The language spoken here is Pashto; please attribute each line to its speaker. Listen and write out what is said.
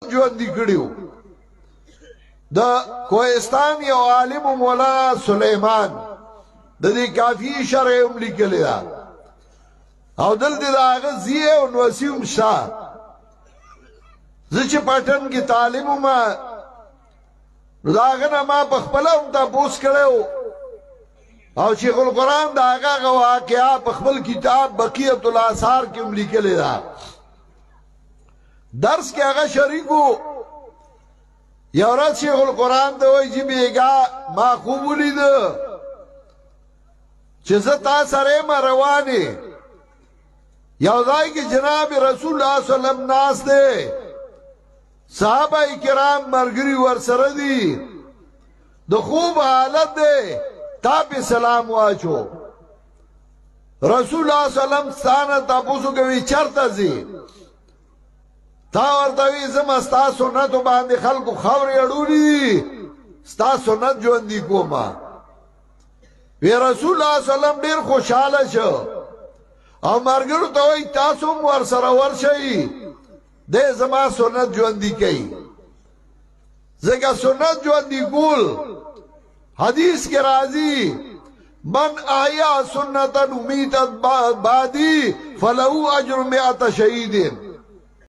Speaker 1: ژوندي کړیو د کوهستان یو عالم مولانا سلیمان د دې کافی شرح هم لیکلی دا او دلته د هغه زیه او نوسیوم شاه زه چې پټن کې تعلیم ما نو د هغه نه ما په خپله هم تپوس کړی او شیخ القرآن د هغه واقعه په خپل کتاب بقیت الاثار کې هم لیکلی دا درس کې هغه شریکو یو ورځ شیخ القرآن ته وایي چې بیګا ما خوب ولیده چې زه تا سره یم روانې یو ځای کې جناب رسول الله صلی الله علیه وسلم ناست دی صحابه کرام ملګري ورسره دي د خوب حالت دی تا په سلام واچو رسول الله صلی الله علیه وسلم ستانه تاسو کوي چرته زی تا ورته وی زما ستا سنت باندې خلکو خبرې اړولې ستا سنت ژوندي کوما وی رسول الله صلی الله علیه وسلم ډیر خوشاله شو او مرګرو ته وی تاسو ور سره ورشئ د زما سنت ژوندي کوي زګه سنت ژوندي کول حدیث کې راځي من احیا سنتا امیتت بعدی فلهو اجر 100 شهید